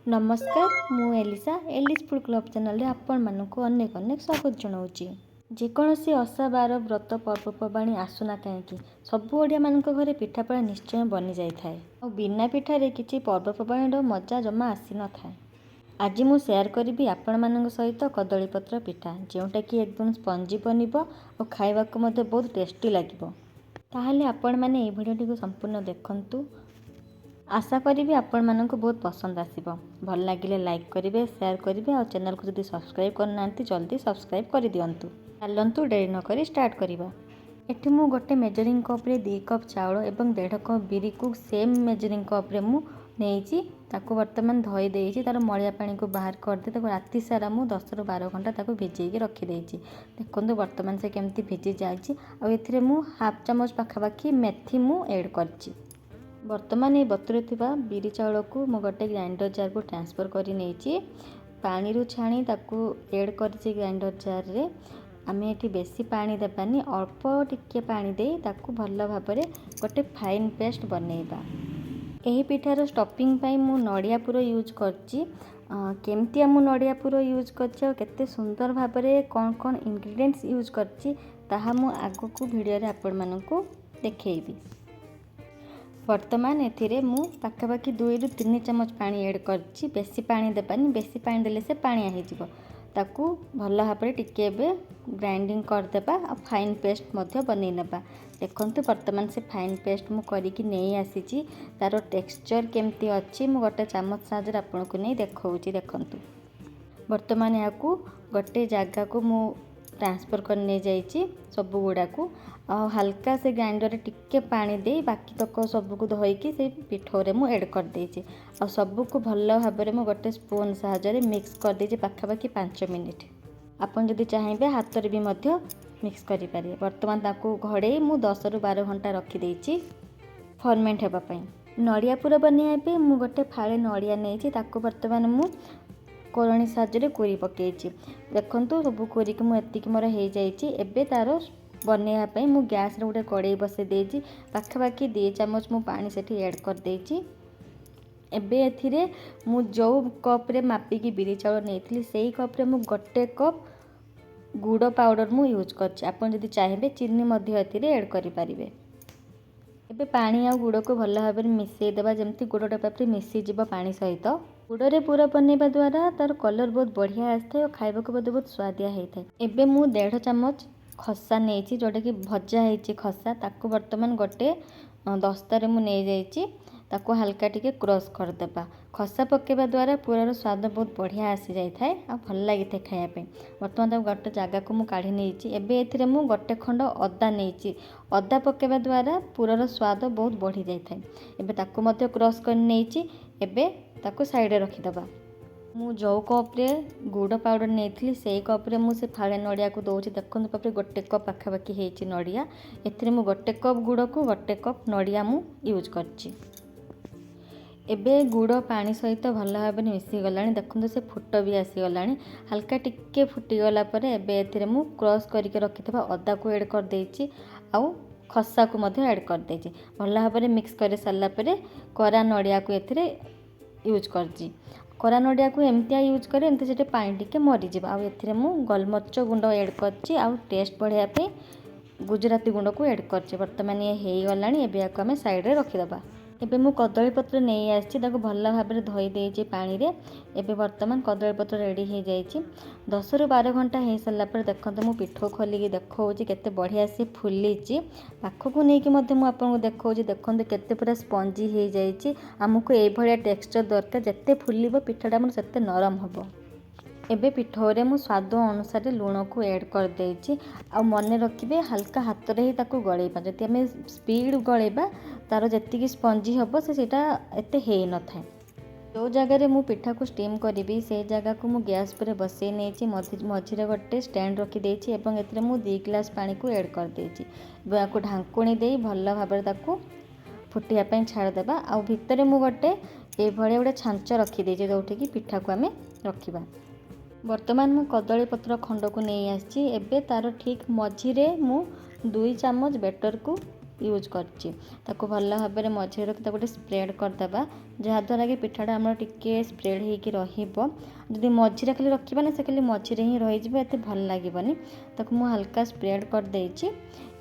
नमस्कार मु एलिसा एलिस फूड क्लब चैनल आपण मानक अनेक अनेक स्वागत जनाऊँगी। जेकोसी ओषा बार व्रत पर्वपर्वाणी आसुना कहीं सबू ओडिया मान घरे पिठापड़ा निश्चय बनी जाए और बिना पिठारे किसी पर्वपर्वाणी मजा जमा आसी न था। आज मु शेयर करी आपण मान सहित कदलीपत्र पिठा जोटा कि एकदम स्पंजी बनब और खावा बहुत टेस्टी लगे। ताहले आपण मैंने ये भिडियो को संपूर्ण देखंतु। आशा करी आपण मानक बहुत पसंद आसीबो। भल लगे लाइक करेंगे, शेयर करेंगे और चैनल को जब सब्सक्राइब करना जल्दी सब्सक्राइब कर दिंतु। चलतु डेरी नक स्टार्ट करवा। एठी मु गोटे मेजरिंग कप रे 2 कप चाउल एवं 1.5 कप बिरी को सेम मेजरिंग कप रे मु नेइची। ताको वर्तमान धोई देइची, तार मलिया पानी को बाहर कर दे। ताको राति सारा मु 10 ରୁ 12 घंटा ताको भिजेई रखी देइची। देखंतु वर्तमान से केमती भिजी जाइची। आ एथिरे मु हाफ चमच पाखापाखी मेथी मु ऐड करची। वर्तमान ये बतुरे थिबा बिरी चाउल को मु गोटे ग्राइंडर जार को ट्रांसफर करी नेइची। पानी रु छाणी ताको ऐड करची ग्राइंडर जार रे। आमे एठी बेसी पानी देबानी, अल्प टिके पानी दे ताको भल भाबरे गोटे फाइन पेस्ट बनेइबा। एही पिठार स्टफिंग पाई मु नडिया पुर यूज करची। केमती मु नडिया पुर यूज करची और केते सुंदर भाबरे कोन कोन इंग्रेडिएंट्स यूज करची ताहा मु आगो को वीडियो रे आपण मानकू देखेइबी। वर्तमान एथिरे मु पाखापाखी 2 ରୁ 3 चमच पानी ऐड करची। बेसी पानी देबानी, बेसी पानी देले से पानी आहीजिबो। ताकू भल भाबरे टिके बे ग्राइंडिंग कर देबा और फाइन पेस्ट मध्य बनै नेबा। देखंतु वर्तमान से फाइन पेस्ट मु करिकी नेई आसीची। तारो टेक्सचर केमती अछि मु गोटे चमच साजर आपनको नै देखौची। देखंतु वर्तमान याकू गोटे जागा को मु ट्रांसफर कर नै जाइची सब गुडा को। और हल्का से ग्राइंडर रे टिके पानी दे बाकी तक सब को धोईकी से पिठोरे मु ऐड कर देइची। और सब को भल भाबरे मु गोटे स्पून सहायरे मिक्स कर देइची पाखापाखी 5 मिनिट। आपन जदि चाहिबे हाथ रे भी मध्य मिक्स करि पारे। वर्तमान ताको घड़े मु 10 ରୁ 12 घंटा रखी देइची फर्मेंट हेबा पई। नडिया पुर बनियाबे मु गोटे फाळे नडिया नेइची। ताको वर्तमान मु कोरणी साहाय्य कोरी पकेइची। देखंतु सब कोरी के मु एतिकी मोर हे जाइची। एबे तारो बनेया पई मु गैस रे गोटे कड़ाई बसे देइची। पाखापाखी 2 चमच मु पानी सेठी ऐड कर देइची। एबे एथिरे मु जो कप रे मापिकी बिरी चाउल नेइथली सेही कप रे मु गोटे कप गुड़ पाउडर मु यूज करछि। आपन जदि चाहिबे चीनी मध्य एथिरे ऐड करि परिबे। एबे पानी आ गुड़ को भल भाबरे मिसई देबा जेमती गुड़टा पापरे मिसई जिवो पानी सहित। गुड़ रे पूरा बनेबा द्वारा तार कलर बहुत बढ़िया आस्थे और खाइबा को बहुत स्वादिया हेइथाय। एबे मु 1.5 चमच खसा नेइची जोटा कि भजा हेइची खसा। ताको वर्तमान गोटे दस्ता रे मु नै जाइची। ताको हल्का टिके क्रश कर देबा। खसा पकेबा द्वारा पूरा स्वाद बहुत बढ़िया आसी जाय थाए आ भल लागि थाए खाया पे। वर्तमान ताको गोटे जागा को मु काढी नेइची। एबे एथिरे मु गोटे खंड अदा नेइची। अदा पकेबा द्वारा पूरा स्वाद बहुत बढ़ी जाय थाए। एबे ताको मध्य क्रश कर नेइची। एबे ताको साइड रे रखि दबा। मु जो कप रे गुड़ पाउडर नेइथली सेही कप रे मु से फाळे नडिया को दोची। देखंतु पापरे गोटे कप पाखापाखी हेइची नडिया। एथिरे मु गोटे कप गुड़ को गोटे कप नडिया मु यूज करची। एबे गुड़ पानी सहित भल भाबे मिसी गलानी। देखंतु से फुट भी आसी गलानी। हल्का टिके फुटी गला परे एबे एथिरे मु क्रश करके रखिथबा अदा को ऐड कर देइची। आउ खसा को मध्य ऐड कर देइची। भल भाबे मिक्स करे साला परे कोरा नडिया को एथिरे यूज करची। कोरा नडिया को एमतिया यूज करे एमती सेटे पानी टिके मरी जिबा। आ एथिरे मु गोलमरिच गुंड ऐड करची। आ टेस्ट बढ़िया पे गुजराती गुंड को ऐड करची। वर्तमान ये हेई गलानी। एबे याको हमें साइड रे रखि दबा। एबे मु कदली पत्र नहीं आछि ताको भल भाबरे धोई देइची पानी रे। एबे वर्तमान कदली पत्र रेडी हे जाइची। 10 ରୁ 12 घंटा हे सल्ला पर देखंतु मु पिठो खोली के देखौची केते बढ़िया से फुलीची। पाखको नै कि मध्य मु आपन को देखौची। देखंतु केते पूरा स्पंजी हे जाइची। हमको ए भलिया टेक्सचर दरकार। जत्ते फुलीबो पिठाटा मन सेते नरम हबो। एबे पिठोरे मु स्वाद अनुसार लूण को ऐड कर देइची। आ मने रखिबे हल्का हाथ रे ही ताको गळेबा। जति हमें स्पीड गळेबा तारो जत्ती स्पंजी हबो से सेटा एते हेइ न थाए। जो जगह रे मु पिठा को स्टीम करिबी से जगह को मु गैस पर बसई नेइची। मझिरे गोटे स्टैंड रखी देइची एवं एथिरे मु 2 ग्लास पानी को ऐड कर देइची। एबे याको ढांकुणी देई भल भाबरे ताको फुटिया पई छाड़ देबा। आ भितरे मु गोटे ए भलिया गोटे छांच रखी देइची जोठी कि पिठा को हमें रखिबा। वर्तमान मु कदली पत्र खंड को नहीं आसी। एबे तार ठीक मझिरे मु 2 चमच बेटर को यूज करछि ताको भल भाबरे मझे रखि ताको गोटे स्प्रेड करदेबा जहाँद्वारा कि पिठाटा आमर टिके स्प्रेड होइକି रहिबो जदि मझिरे खाली रखिबा ना से खाली मझिरे ही रहिଯିबो एते भल लागिबनी ताको मु हल्का स्प्रेड कर देइछि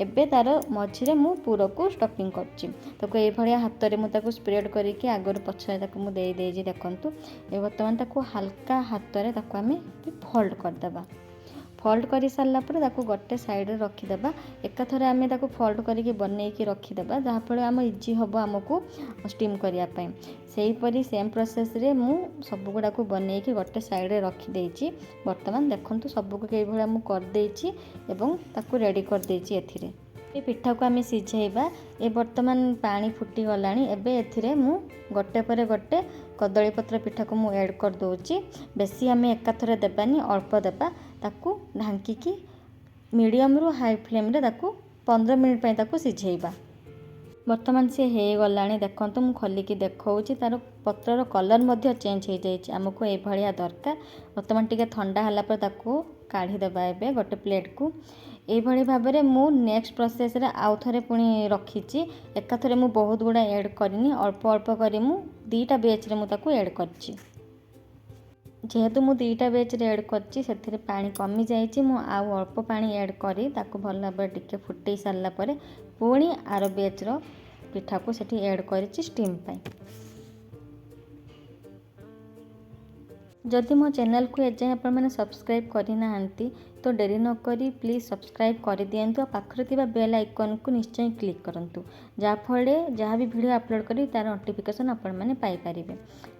एबे तार मझिरे मु पूरा को स्टफिंग करछि ताको ए भलिया हाथ रे मु ताको स्प्रेड करिके आगर पछरे ताको मु देई देइछि देखंतु ए वर्तमान ताको हल्का हाथ रे ताको आमे फोल्ड करदेबा फोल्ड कर सारा पर ताको गोटे साइड रे रखिदेबा एकाथरे आमे ताको फोल्ड करिके बनैकी रखिदेबा जहाँ फल आम इजी हम आमको स्टीम करने से हीपरी सेम प्रोसेस रे मु सब गुड़ा को बनैकी गोटे साइड रे रखी देइछि वर्तमान देखंतु सबको कई भला मु कर देइछि एवं ताको रेडी कर देइछि एथिरे ए पिठा को आमे सिझेइबा ए वर्तमान पानी फुटी गलानी एबे एथिरे मु गोटे पर गोटे कदली पत्र पिठा को मु ऐड कर दोछि बेसी आमे एकाथरे देबानी अल्प देबा ताकू ढांकी मीडियम रु हाई फ्लेम रे ताकू 15 मिनिट पय ताकू सिझेइबा वर्तमान से हे गलानी देखंतु मु खोलिकी देखौछि तार पत्रर कलर मध्ये चेंज हो जाइछि हमको ए भलिया दरकार वर्तमान टिके ठंडा हला पर ताकू काढी देबा एबे गोटे प्लेट को ए भली भाबरे मु नेक्स्ट प्रोसेस रे आउ थरे पुनी रखिछि एकाथरे मु बहुत गुडा ऐड करनी अल्प अल्प करी मु दीटा बैच रे मु ताकू ऐड करछि जेहेतु मु दीटा बैच रे ऐड करछि सेथिरे पानी कमी जाइछि मु आउ अल्प पानी ऐड करी ताकू भल भाबरे टिके फुटै सारला परे पुणी आर बैच रो पिठा को सेठी ऐड करिछि स्टीम पय जदि मो चैनल को एजाएं आपण मैंने सब्सक्राइब करना तो डेरी न करी प्लीज सब्सक्राइब कर दिंतु पाखरे थिबा बेल आइकन को निश्चय क्लिक करंतु जाफल जहाँ भी वीडियो अपलोड करी तार नोटिफिकेशन आपण मैंने पाई परिबे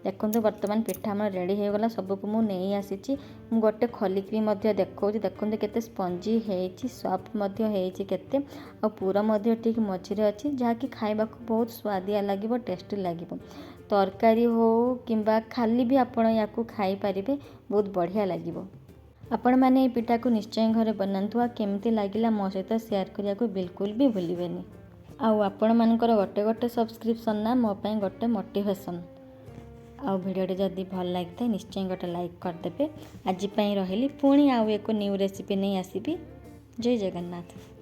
देखंतु वर्तमान पिठा हमर रेडी हो गला सब को मु नेई आसीची मु गोटे खलिक भी मध्य देखौची देखंतु केते स्पंजी हेची सॉफ्ट मध्य हेची केते आ पूरा मध्य ठीक मझिरे अछि जहा कि खाइबा को बहुत स्वादिया लागिबो टेस्टी लागिबो तरकारी हो किंबा खाली भी आपण याकू खाई परिबे बहुत बढ़िया लागिबो आपण माने ए पिठा को निश्चय घरे बनांतु आ केमती लागिला मो सहित शेयर करिया को बिल्कुल भी भूलिबेनी आउ आपण मानकर गोटे गोटे सब्सक्रिप्शन ना मो पई गोटे मोटिवेशन आउ वीडियो जदि भल लागता निश्चय गोटे लाइक कर देबे आज पई रहिली पुणी आउ एको न्यू रेसिपी नहीं आसीबी जय जगन्नाथ।